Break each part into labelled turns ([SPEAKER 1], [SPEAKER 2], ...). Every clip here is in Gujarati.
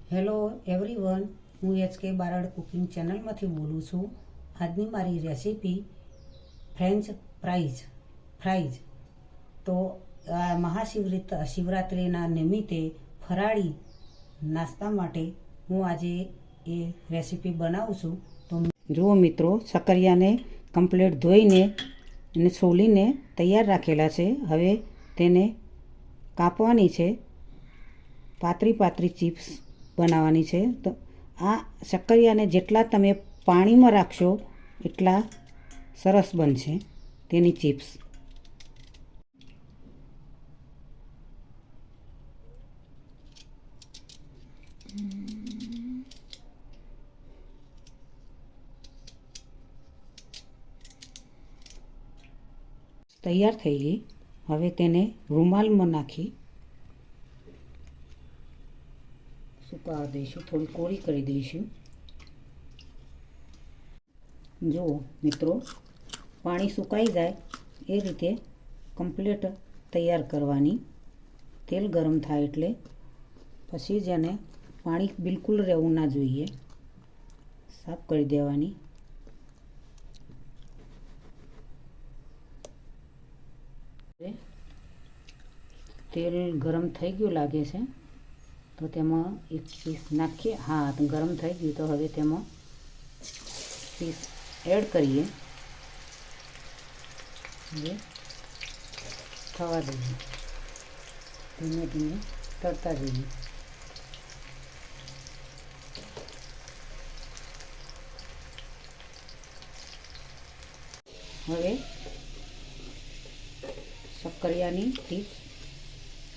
[SPEAKER 1] હેલો એવરીવન, હું એચકે બારડ કુકિંગ ચેનલમાંથી બોલું છું. આજની મારી રેસીપી ફ્રેન્ચ ફ્રાઈઝ. તો શિવરાત્રિના નિમિત્તે ફરાળી નાસ્તા માટે હું આજે એ રેસીપી બનાવું છું. તો જુઓ મિત્રો, શક્કરિયાને કમ્પ્લીટ ધોઈને અને છોલીને તૈયાર રાખેલા છે. હવે તેને કાપવાની છે. પાતળી ચિપ્સ બનાવવાની છે. તો આ શક્કરિયાને જેટલા તમે પાણીમાં રાખશો એટલા સરસ બનશે તેની ચિપ્સ. તૈયાર થઈ ગઈ. હવે તેને રૂમાલમાં નાખી સુકાવા દઈશું, થોડી કોરી કરી દઈશું. જુઓ મિત્રો, પાણી સુકાઈ જાય એ રીતે કમ્પ્લીટ તૈયાર કરવાની. તેલ ગરમ થાય એટલે પછી જ એને પાણી બિલકુલ રહેવું ના જોઈએ, સાફ કરી દેવાની. તેલ ગરમ થઈ ગયું લાગે છે, તો તેમાં એક પીસ નાખીએ. હા, ગરમ થઈ ગયું. તો હવે તેમાં પીસ એડ કરીએ. હવે થવા દઈએ, ધીમે ધીમે તળતા જઈએ. હવે શક્કરિયાની ટીપ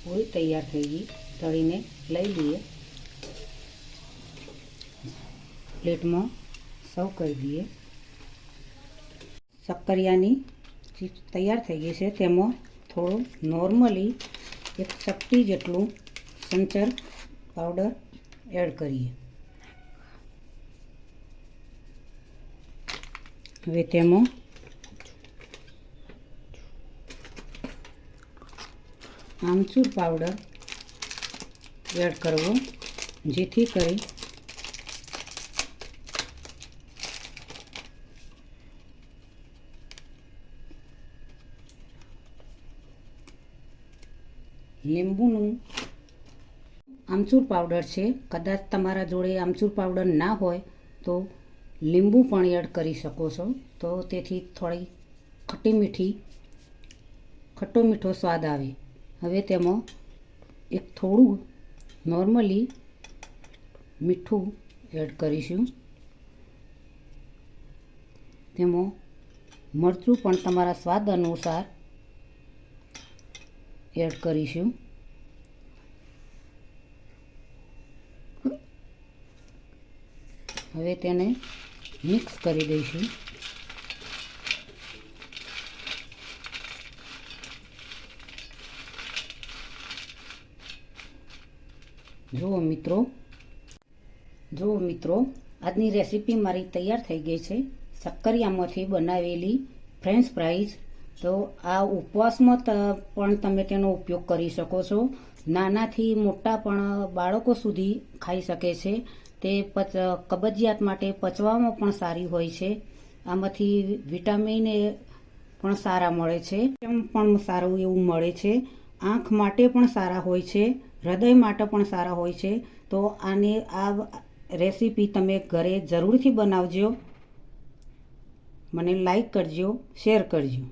[SPEAKER 1] પૂરી તૈયાર થઈ ગઈ. તળીને લઈ લઈએ, પ્લેટમાં સર્વ કરી દઈએ. શક્કરિયાની ચિપ્સ તૈયાર થઈ ગઈ છે. તેમાં થોડું નોર્મલી એક ચપટી જેટલું સંચર પાવડર એડ કરીએ. હવે તેમાં આમચૂર પાવડર એડ કરવો, જેથી કરી લીંબુનું આમચૂર પાવડર છે. કદાચ તમારા જોડે આમચૂર પાવડર ના હોય તો લીંબુ પણ એડ કરી શકો છો. તો તેથી થોડી ખટ્ટો મીઠો સ્વાદ આવે. હવે તેમાં એક થોડું નોર્મલી મીઠું એડ કરીશું. તેમાં મરચું પણ તમારા સ્વાદ અનુસાર એડ કરીશું. હવે તેને મિક્સ કરી દઈશું. જુઓ મિત્રો, આજની રેસીપી મારી તૈયાર થઈ ગઈ છે. શક્કરિયામાંથી બનાવેલી ફ્રેન્ચ ફ્રાઈઝ. તો આ ઉપવાસમાં પણ તમે તેનો ઉપયોગ કરી શકો છો. નાનાથી મોટા પણ બાળકો સુધી ખાઈ શકે છે. તે કબજિયાત માટે પચવામાં પણ સારી હોય છે. આમાંથી વિટામિન પણ સારા મળે છે, પણ સારું એવું મળે છે. આંખ માટે પણ સારા હોય છે, હૃદય માટે પણ સારા હોય છે. તો આ રેસીપી તમે ઘરે જરૂરથી બનાવજો. મને લાઈક કરજો, શેર કરજો.